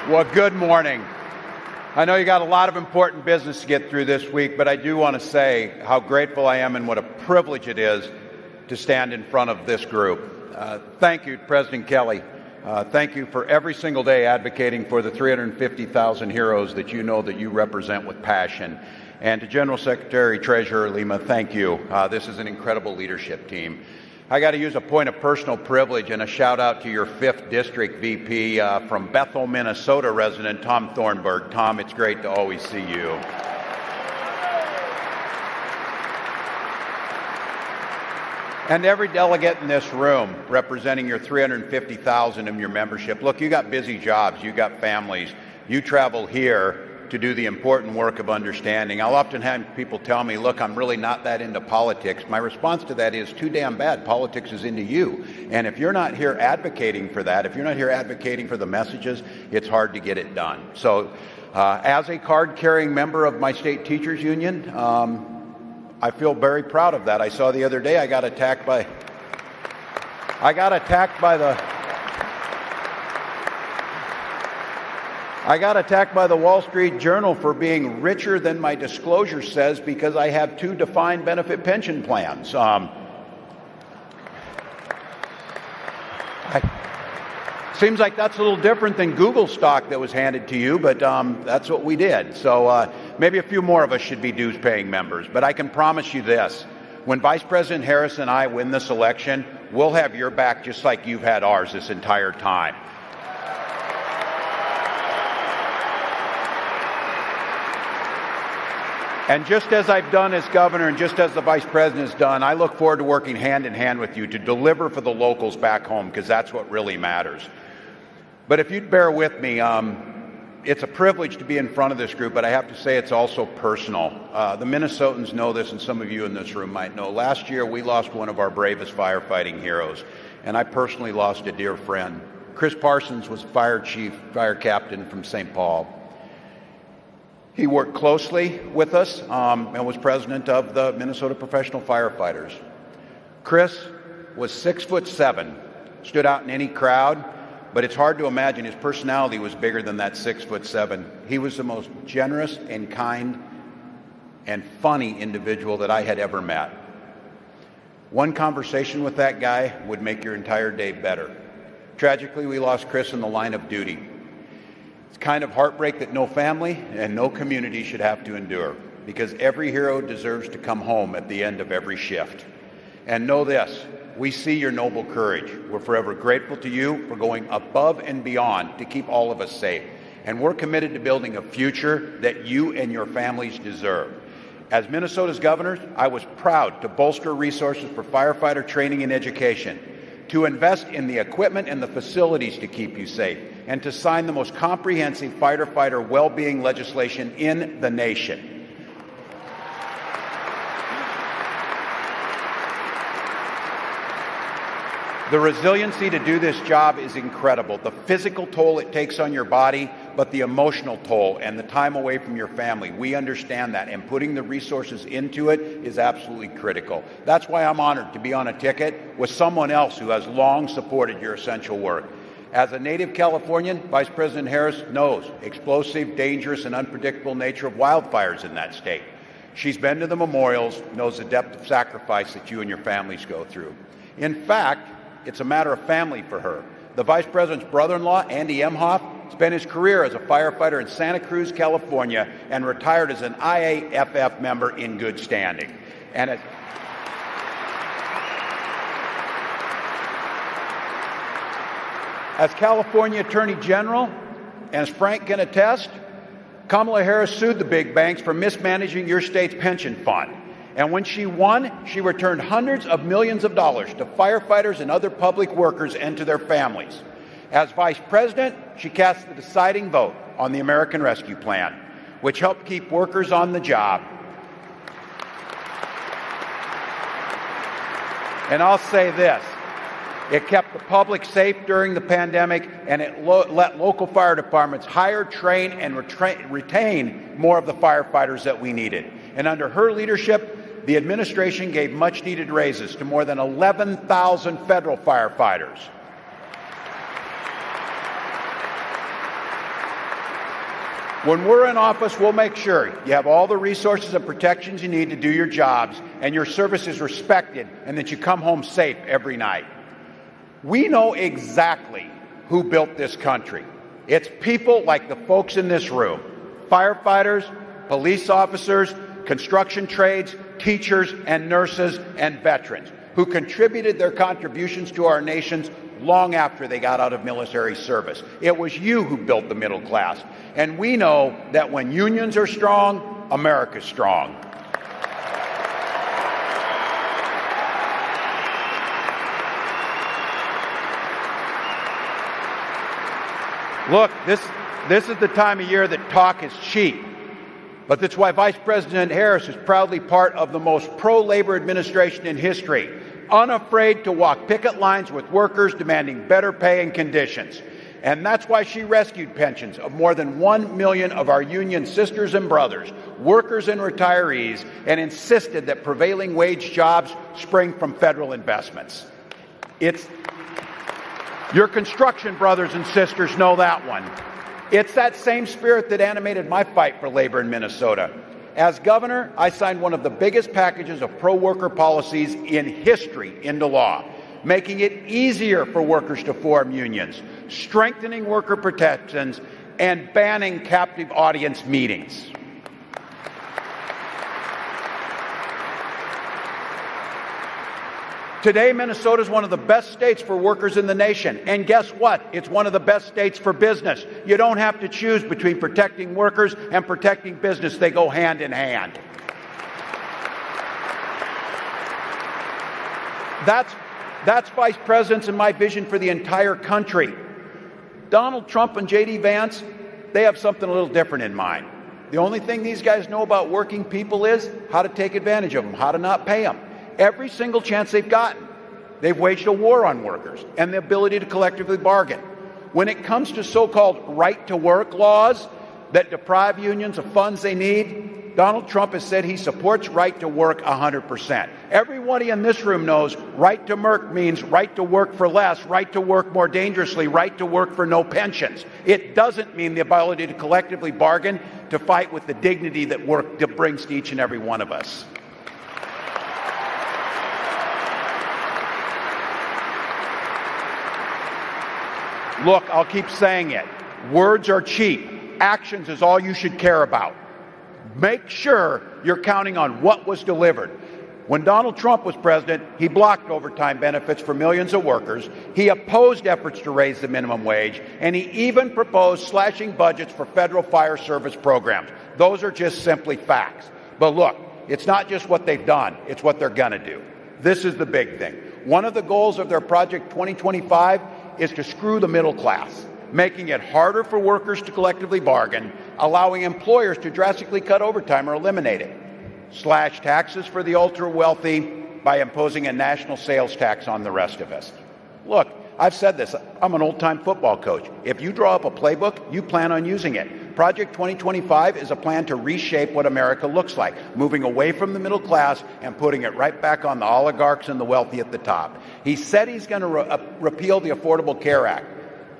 Well, good morning. I know you got a lot of important business to get through this week, but I do want to say how grateful I am and what a privilege it is to stand in front of this group. Thank you, President Kelly. Thank you for every single day advocating for the 350,000 heroes that you represent with passion. And to General Secretary Treasurer Lima, thank you. This is an incredible leadership team. I got to use a point of personal privilege and a shout out to your 5th District VP from Bethel, Minnesota resident, Tom Thornburg. Tom, it's great to always see you. And every delegate in this room representing your 350,000 of your membership. Look, you got busy jobs, you got families. You travel here to do the important work of understanding. I'll often have people tell me, look, I'm really not that into politics. My response to that is too damn bad. Politics is into you. And if you're not here advocating for that, if you're not here advocating for the messages, it's hard to get it done. So as a card-carrying member of my state teachers union, I feel very proud of that. I saw the other day I got attacked by the Wall Street Journal for being richer than my disclosure says because I have 2 defined benefit pension plans. Seems like that's a little different than Google stock that was handed to you, but that's what we did. So maybe a few more of us should be dues-paying members. But I can promise you this. When Vice President Harris and I win this election, we'll have your back just like you've had ours this entire time. And just as I've done as governor and just as the vice president has done, I look forward to working hand in hand with you to deliver for the locals back home, because that's what really matters. But if you'd bear with me, it's a privilege to be in front of this group, but I have to say it's also personal. The Minnesotans know this, and some of you in this room might know. Last year, we lost one of our bravest firefighting heroes, and I personally lost a dear friend. Chris Parsons was fire chief, fire captain from St. Paul. He worked closely with us and was president of the Minnesota Professional Firefighters. Chris was 6'7", stood out in any crowd, but it's hard to imagine his personality was bigger than that 6'7". He was the most generous and kind and funny individual that I had ever met. One conversation with that guy would make your entire day better. Tragically, we lost Chris in the line of duty. It's kind of heartbreak that no family and no community should have to endure, because every hero deserves to come home at the end of every shift. And know this, we see your noble courage. We're forever grateful to you for going above and beyond to keep all of us safe. And we're committed to building a future that you and your families deserve. As Minnesota's governor, I was proud to bolster resources for firefighter training and education, to invest in the equipment and the facilities to keep you safe, and to sign the most comprehensive fighter well-being legislation in the nation. The resiliency to do this job is incredible. The physical toll it takes on your body, but the emotional toll and the time away from your family. We understand that, and putting the resources into it is absolutely critical. That's why I'm honored to be on a ticket with someone else who has long supported your essential work. As a native Californian, Vice President Harris knows explosive, dangerous, and unpredictable nature of wildfires in that state. She's been to the memorials, knows the depth of sacrifice that you and your families go through. In fact, it's a matter of family for her. The Vice President's brother-in-law, Andy Emhoff, spent his career as a firefighter in Santa Cruz, California, and retired as an IAFF member in good standing. And as California Attorney General, and as Frank can attest, Kamala Harris sued the big banks for mismanaging your state's pension fund. And when she won, she returned hundreds of millions of dollars to firefighters and other public workers and to their families. As Vice President, she cast the deciding vote on the American Rescue Plan, which helped keep workers on the job. And I'll say this, it kept the public safe during the pandemic, and it let local fire departments hire, train, and retain more of the firefighters that we needed. And under her leadership, the administration gave much-needed raises to more than 11,000 federal firefighters. When we're in office, we'll make sure you have all the resources and protections you need to do your jobs and your service is respected and that you come home safe every night. We know exactly who built this country. It's people like the folks in this room, firefighters, police officers, construction trades, teachers and nurses and veterans who contributed their contributions to our nations long after they got out of military service. It was you who built the middle class. And we know that when unions are strong, America's strong. Look, this is the time of year that talk is cheap. But that's why Vice President Harris is proudly part of the most pro-labor administration in history, unafraid to walk picket lines with workers demanding better pay and conditions. And that's why she rescued pensions of more than 1 million of our union sisters and brothers, workers and retirees, and insisted that prevailing wage jobs spring from federal investments. It's your construction brothers and sisters know that one. It's that same spirit that animated my fight for labor in Minnesota. As governor, I signed one of the biggest packages of pro-worker policies in history into law, making it easier for workers to form unions, strengthening worker protections, and banning captive audience meetings. Today, Minnesota is one of the best states for workers in the nation. And guess what? It's one of the best states for business. You don't have to choose between protecting workers and protecting business. They go hand in hand. That's Vice President's and my vision for the entire country. Donald Trump and J.D. Vance, they have something a little different in mind. The only thing these guys know about working people is how to take advantage of them, how to not pay them. Every single chance they've gotten, they've waged a war on workers and the ability to collectively bargain. When it comes to so-called right-to-work laws that deprive unions of funds they need, Donald Trump has said he supports right to work 100%. Everybody in this room knows right to work means right to work for less, right to work more dangerously, right to work for no pensions. It doesn't mean the ability to collectively bargain to fight with the dignity that work brings to each and every one of us. Look, I'll keep saying it. Words are cheap. Actions is all you should care about. Make sure you're counting on what was delivered. When Donald Trump was president, he blocked overtime benefits for millions of workers. He opposed efforts to raise the minimum wage, and he even proposed slashing budgets for federal fire service programs. Those are just simply facts. But look, it's not just what they've done, it's what they're going to do. This is the big thing. One of the goals of their Project 2025 is to screw the middle class, making it harder for workers to collectively bargain, allowing employers to drastically cut overtime or eliminate it, slash taxes for the ultra-wealthy by imposing a national sales tax on the rest of us. Look, I've said this, I'm an old-time football coach. If you draw up a playbook, you plan on using it. Project 2025 is a plan to reshape what America looks like, moving away from the middle class and putting it right back on the oligarchs and the wealthy at the top. He said he's going to repeal the Affordable Care Act.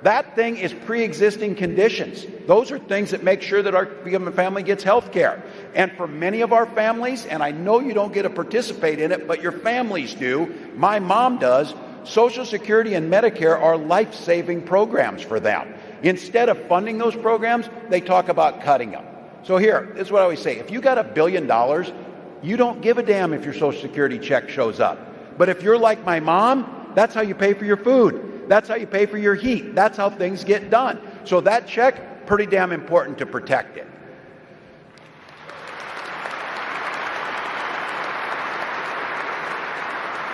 That thing is pre-existing conditions. Those are things that make sure that our family gets health care. And for many of our families, and I know you don't get to participate in it, but your families do, my mom does, Social Security and Medicare are life-saving programs for them. Instead of funding those programs, they talk about cutting them. So here, this is what I always say. If you got $1 billion, you don't give a damn if your Social Security check shows up. But if you're like my mom, that's how you pay for your food. That's how you pay for your heat. That's how things get done. So that check, pretty damn important to protect it.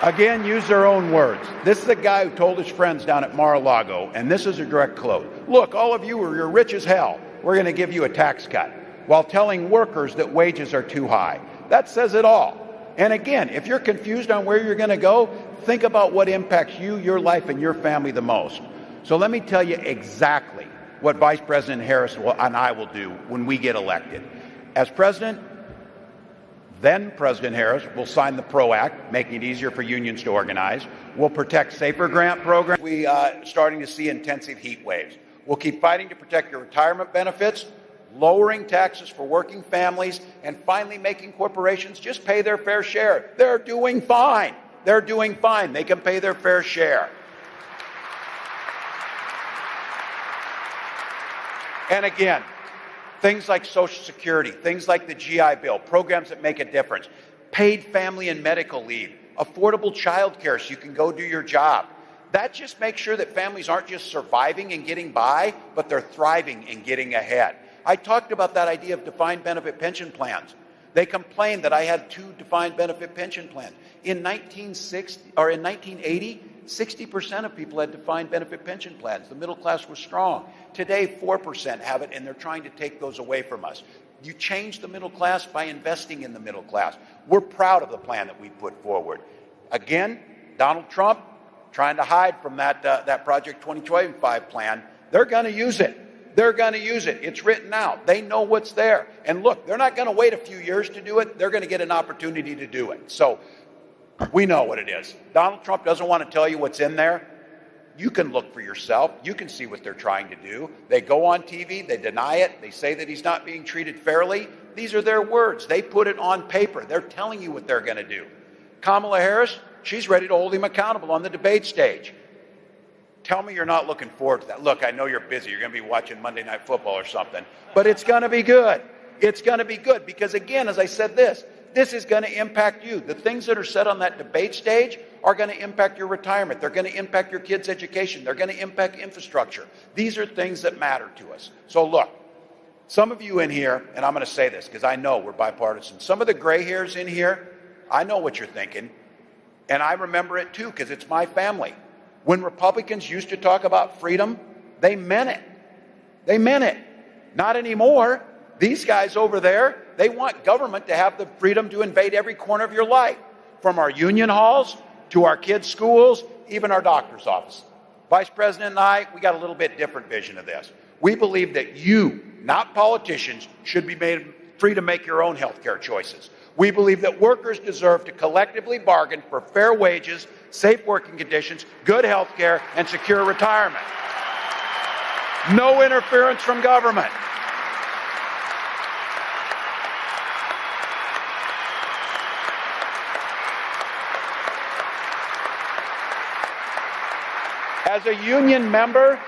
Again, use their own words. This is a guy who told his friends down at Mar-a-Lago, and this is a direct quote. Look, all of you you're rich as hell. We're going to give you a tax cut, while telling workers that wages are too high. That says it all. And again, if you're confused on where you're going to go, think about what impacts you, your life, and your family the most. So let me tell you exactly what Vice President Harris and I will do when we get elected. As president, then President Harris will sign the PRO Act, making it easier for unions to organize. We'll protect safer grant programs. We starting to see intensive heat waves. We'll keep fighting to protect your retirement benefits. lowering taxes for working families, and finally making corporations just pay their fair share. They're doing fine. They're doing fine. They can pay their fair share. And again, things like Social Security, things like the GI Bill, programs that make a difference, paid family and medical leave, affordable child care so you can go do your job. That just makes sure that families aren't just surviving and getting by, but they're thriving and getting ahead. I talked about that idea of defined benefit pension plans. They complained that I had 2 defined benefit pension plans. In 1980, 60% of people had defined benefit pension plans. The middle class was strong. Today, 4% have it, and they're trying to take those away from us. You change the middle class by investing in the middle class. We're proud of the plan that we put forward. Again, Donald Trump trying to hide from that Project 2025 plan. They're going to use it. They're going to use it. It's written out. They know what's there. And look, they're not going to wait a few years to do it. They're going to get an opportunity to do it. So we know what it is. Donald Trump doesn't want to tell you what's in there. You can look for yourself. You can see what they're trying to do. They go on TV. They deny it. They say that he's not being treated fairly. These are their words. They put it on paper. They're telling you what they're going to do. Kamala Harris, she's ready to hold him accountable on the debate stage. Tell me you're not looking forward to that. Look, I know you're busy. You're going to be watching Monday Night Football or something. But it's going to be good. It's going to be good because, again, as I said this is going to impact you. The things that are said on that debate stage are going to impact your retirement. They're going to impact your kids' education. They're going to impact infrastructure. These are things that matter to us. So look, some of you in here, and I'm going to say this because I know we're bipartisan, some of the gray hairs in here, I know what you're thinking. And I remember it too because it's my family. When Republicans used to talk about freedom, they meant it. They meant it. Not anymore. These guys over there, they want government to have the freedom to invade every corner of your life, from our union halls to our kids' schools, even our doctor's office. Vice President and I, we got a little bit different vision of this. We believe that you, not politicians, should be made free to make your own health care choices. We believe that workers deserve to collectively bargain for fair wages, safe working conditions, good health care, and secure retirement. No interference from government. As a union member,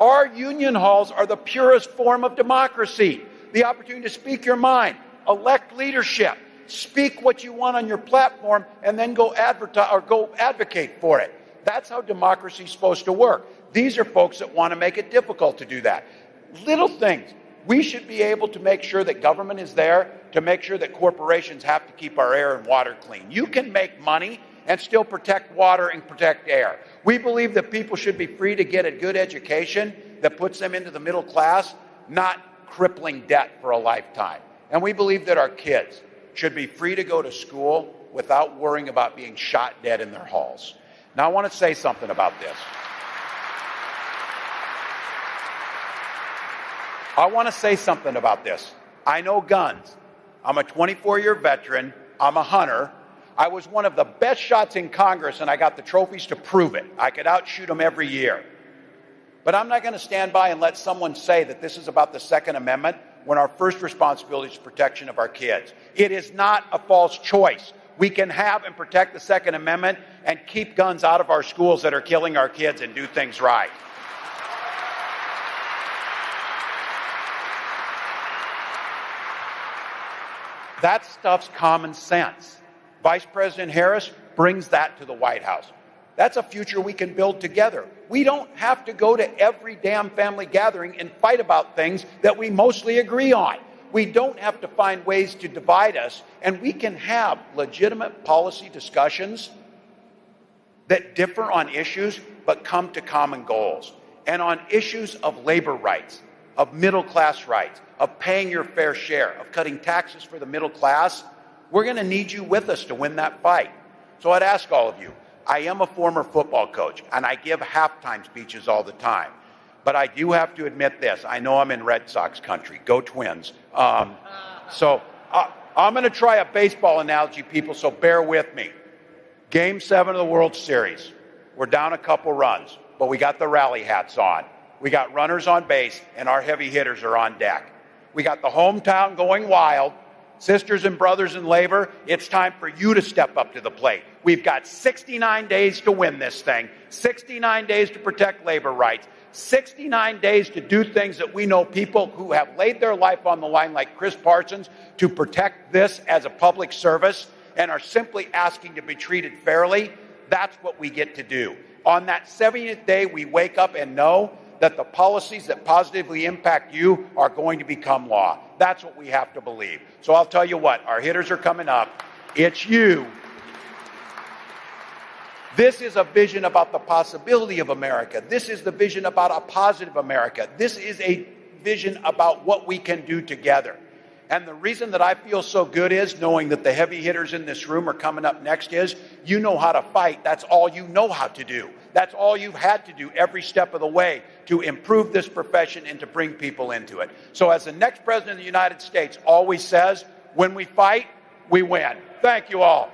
our union halls are the purest form of democracy. The opportunity to speak your mind, elect leadership, speak what you want on your platform, and then go advocate for it. That's how democracy is supposed to work. These are folks that want to make it difficult to do that. Little things. We should be able to make sure that government is there to make sure that corporations have to keep our air and water clean. You can make money and still protect water and protect air. We believe that people should be free to get a good education that puts them into the middle class, not crippling debt for a lifetime. And we believe that our kids should be free to go to school without worrying about being shot dead in their halls. Now, I want to say something about this. I know guns. I'm a 24-year veteran. I'm a hunter. I was one of the best shots in Congress, and I got the trophies to prove it. I could outshoot them every year. But I'm not going to stand by and let someone say that this is about the Second Amendment when our first responsibility is protection of our kids. It is not a false choice. We can have and protect the Second Amendment and keep guns out of our schools that are killing our kids and do things right. That stuff's common sense. Vice President Harris brings that to the White House. That's a future we can build together. We don't have to go to every damn family gathering and fight about things that we mostly agree on. We don't have to find ways to divide us, and we can have legitimate policy discussions that differ on issues but come to common goals. And on issues of labor rights, of middle class rights, of paying your fair share, of cutting taxes for the middle class, we're going to need you with us to win that fight. So I'd ask all of you, I am a former football coach, and I give halftime speeches all the time. But I do have to admit this. I know I'm in Red Sox country. Go Twins. So I'm going to try a baseball analogy, people, so bear with me. Game 7 of the World Series. We're down a couple runs, but we got the rally hats on. We got runners on base, and our heavy hitters are on deck. We got the hometown going wild. Sisters and brothers in labor, it's time for you to step up to the plate. We've got 69 days to win this thing, 69 days to protect labor rights, 69 days to do things that we know people who have laid their life on the line, like Chris Parsons, to protect this as a public service and are simply asking to be treated fairly. That's what we get to do. On that 70th day, we wake up and know that the policies that positively impact you are going to become law. That's what we have to believe. So I'll tell you what, our hitters are coming up. It's you. This is a vision about the possibility of America. This is the vision about a positive America. This is a vision about what we can do together. And the reason that I feel so good is knowing that the heavy hitters in this room are coming up next is you know how to fight. That's all you know how to do. That's all you've had to do every step of the way to improve this profession and to bring people into it. So as the next president of the United States always says, when we fight, we win. Thank you all.